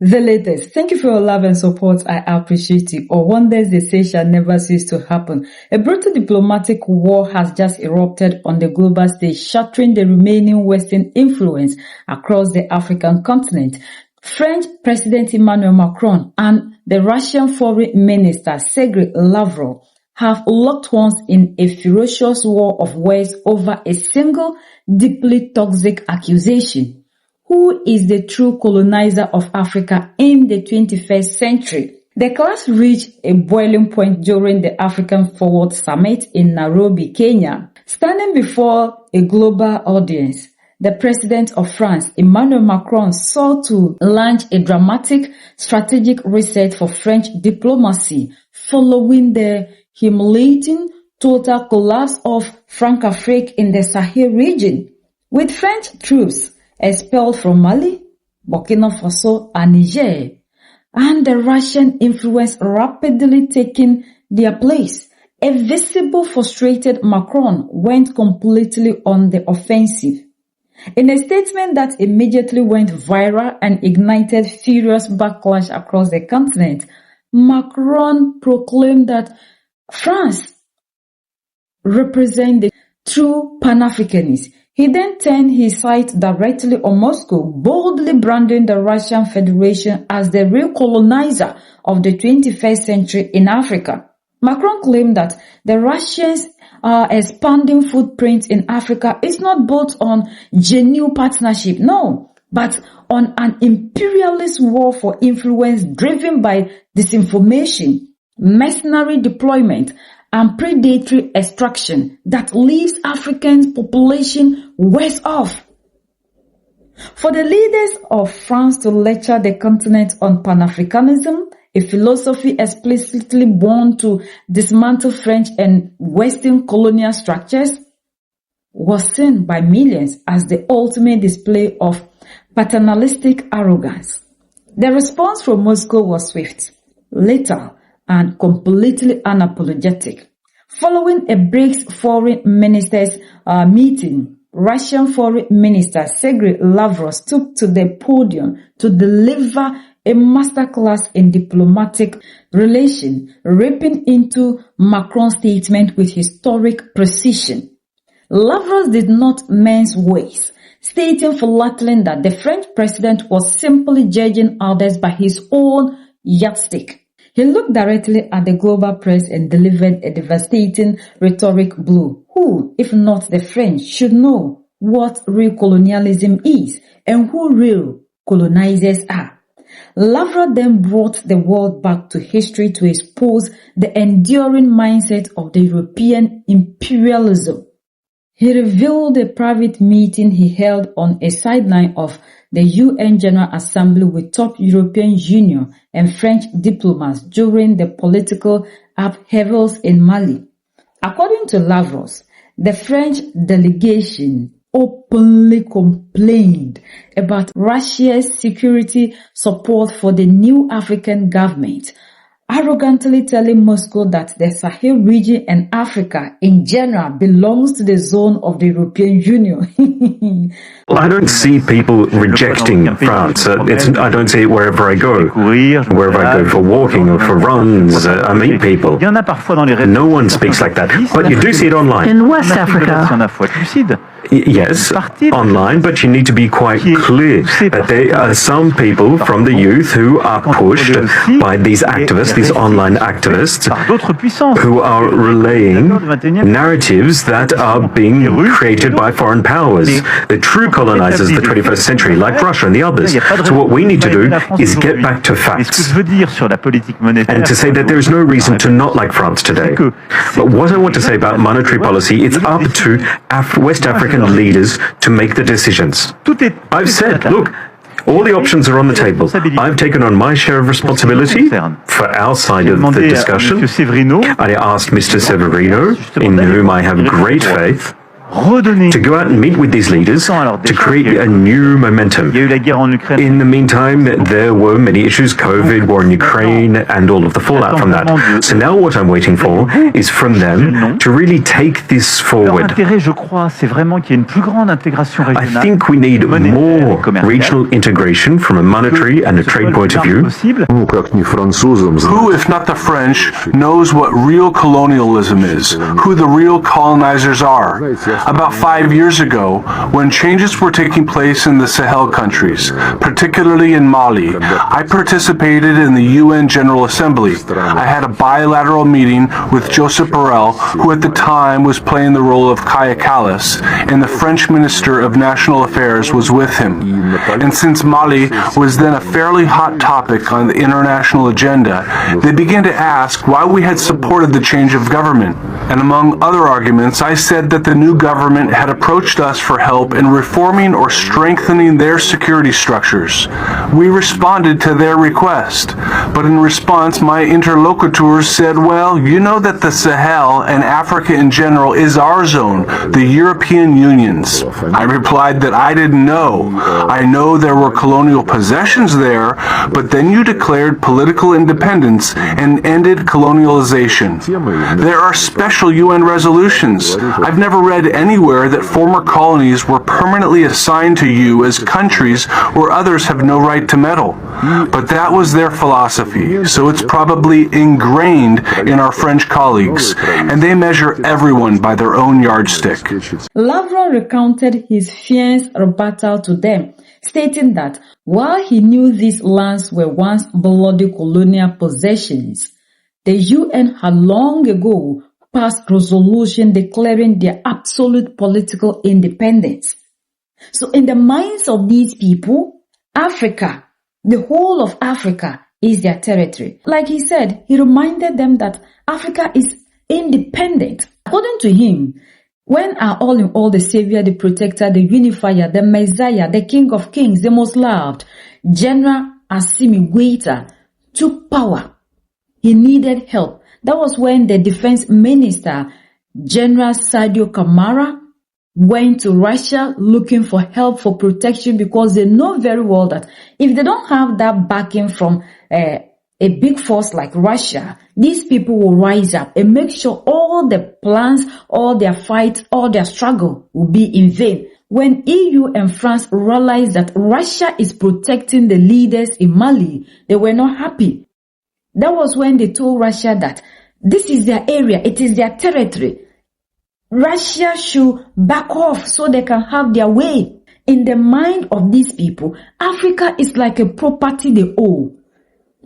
The latest. Thank you for your love and support. I appreciate it. Or wonders they say shall never cease to happen. A brutal diplomatic war has just erupted on the global stage, shattering the remaining Western influence across the African continent. French President Emmanuel Macron and the Russian Foreign Minister Sergei Lavrov have locked horns in a ferocious war of words over a single, deeply toxic accusation. Who is the true colonizer of Africa in the 21st century? The clash reached a boiling point during the African Forward Summit in Nairobi, Kenya. Standing before a global audience, the President of France, Emmanuel Macron, sought to launch a dramatic strategic reset for French diplomacy following the humiliating total collapse of Francophonie in the Sahel region. With French troops expelled from Mali, Burkina Faso, and Niger, and the Russian influence rapidly taking their place, a visible frustrated Macron went completely on the offensive. In a statement that immediately went viral and ignited furious backlash across the continent, Macron proclaimed that France represents the true Pan-Africanists. He then turned his sight directly on Moscow, boldly branding the Russian Federation as the real colonizer of the 21st century in Africa. Macron claimed that the Russians' expanding footprint in Africa is not built on genuine partnership, no, but on an imperialist war for influence driven by disinformation, mercenary deployment, and predatory extraction that leaves African population worse off. For the leaders of France to lecture the continent on Pan-Africanism, a philosophy explicitly born to dismantle French and Western colonial structures, was seen by millions as the ultimate display of paternalistic arrogance. The response from Moscow was swift, lethal, and completely unapologetic. Following a BRICS foreign ministers meeting, Russian Foreign Minister Sergei Lavrov stood to the podium to deliver a masterclass in diplomatic relations, ripping into Macron's statement with historic precision. Lavrov did not mince words, stating flatly that the French president was simply judging others by his own yardstick. He looked directly at the global press and delivered a devastating rhetoric blow. Who, if not the French, should know what real colonialism is and who real colonizers are? Lavrov then brought the world back to history to expose the enduring mindset of the European imperialism. He revealed a private meeting he held on a sideline of the UN General Assembly with top European Union and French diplomats during the political upheavals in Mali. According to Lavrov, the French delegation openly complained about Russia's security support for the new African government, arrogantly telling Moscow that the Sahel region and Africa in general belongs to the zone of the European Union. I don't see people rejecting France. I don't see it wherever I go. Wherever I go for walking or for runs, I meet people. No one speaks like that. But you do see it online. In West Africa. Yes, online, but you need to be quite clear that there are some people from the youth who are pushed by these activists, these online activists, who are relaying narratives that are being created by foreign powers, the true colonizers of the 21st century, like Russia and the others. So what we need to do is get back to facts and to say that there is no reason to not like France today. But what I want to say about monetary policy, it's up to West African leaders to make the decisions. I've said, look, all the options are on the table. I've taken on my share of responsibility for our side of the discussion. I asked Mr. Severino, in whom I have great faith, to go out and meet with these leaders to create a new momentum. In the meantime, there were many issues, COVID, war in Ukraine, and all of the fallout from that. So now what I'm waiting for is from them to really take this forward. I think we need more regional integration from a monetary and a trade point of view. Who, if not the French, knows what real colonialism is, who the real colonizers are? About 5 years ago, when changes were taking place in the Sahel countries, particularly in Mali, I participated in the UN General Assembly. I had a bilateral meeting with Joseph Borrell, who at the time was playing the role of Kaya Kallas, and the French Minister of National Affairs was with him. And since Mali was then a fairly hot topic on the international agenda, they began to ask why we had supported the change of government. And among other arguments, I said that the new government had approached us for help in reforming or strengthening their security structures. We responded to their request, but in response my interlocutors said, well, you know that the Sahel and Africa in general is our zone, the European Union's. I replied that I didn't know. I know there were colonial possessions there, but then you declared political independence and ended colonialization. There are special UN resolutions. I've never read anywhere that former colonies were permanently assigned to you as countries where others have no right to meddle. But that was their philosophy, so it's probably ingrained in our French colleagues, and they measure everyone by their own yardstick. Lavrov recounted his fierce rebuttal to them, stating that while he knew these lands were once bloody colonial possessions, the UN had long ago passed resolution declaring their absolute political independence. So in the minds of these people, Africa, the whole of Africa, is their territory. Like he said, he reminded them that Africa is independent. According to him, when are all in all the savior, the protector, the unifier, the messiah, the king of kings, the most loved, General Assimi Goïta took power, he needed help. That was when the defense minister, General Sadio Kamara, went to Russia looking for help, for protection, because they know very well that if they don't have that backing from a big force like Russia, these people will rise up and make sure all the plans, all their fight, all their struggle will be in vain. When EU and France realized that Russia is protecting the leaders in Mali, they were not happy. That was when they told Russia that this is their area, it is their territory. Russia should back off so they can have their way. In the mind of these people, Africa is like a property they own.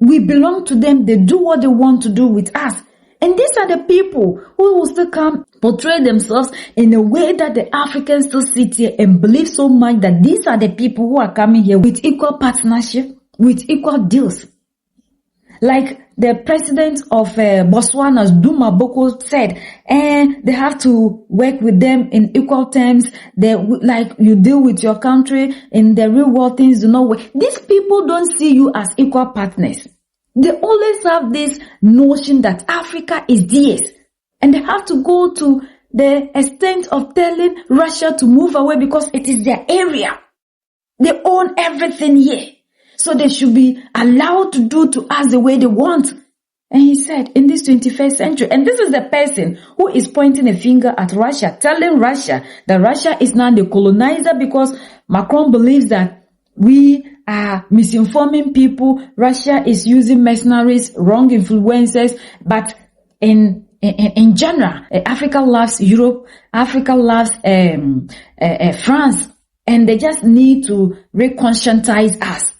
We belong to them, they do what they want to do with us. And these are the people who will still come portray themselves in a way that the Africans still sit here and believe so much that these are the people who are coming here with equal partnership, with equal deals. Like the president of Botswana's Duma Boko said, and they have to work with them in equal terms. They, like you deal with your country in the real world, things do not work. These people don't see you as equal partners. They always have this notion that Africa is theirs, and they have to go to the extent of telling Russia to move away because it is their area. They own everything here. So they should be allowed to do to us the way they want. And he said, in this 21st century, and this is the person who is pointing a finger at Russia, telling Russia that Russia is now the colonizer because Macron believes that we are misinforming people. Russia is using mercenaries, wrong influencers, but in general, Africa loves Europe, Africa loves France, and they just need to reconscientize us,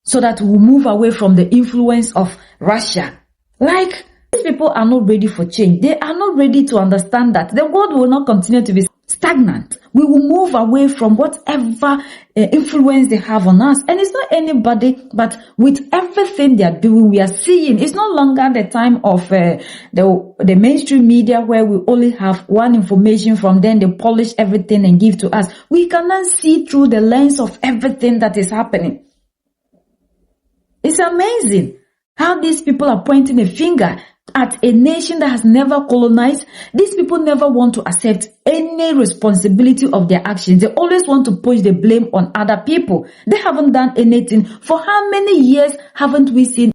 so that we move away from the influence of Russia. Like, these people are not ready for change. They are not ready to understand that the world will not continue to be stagnant. We will move away from whatever influence they have on us. And it's not anybody, but with everything they are doing, we are seeing. It's no longer the time of the mainstream media where we only have one information from them, they polish everything and give to us. We cannot see through the lens of everything that is happening. It's amazing how these people are pointing a finger at a nation that has never colonized. These people never want to accept any responsibility of their actions. They always want to push the blame on other people. They haven't done anything. For how many years haven't we seen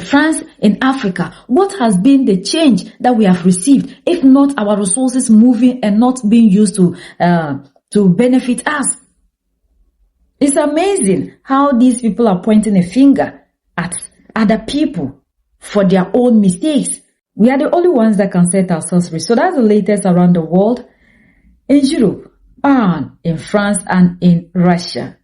France in Africa? What has been the change that we have received, if not our resources moving and not being used to benefit us? It's amazing how these people are pointing a finger at other people for their own mistakes. We are the only ones that can set ourselves free. So that's the latest around the world, in Europe, and in France, and in Russia.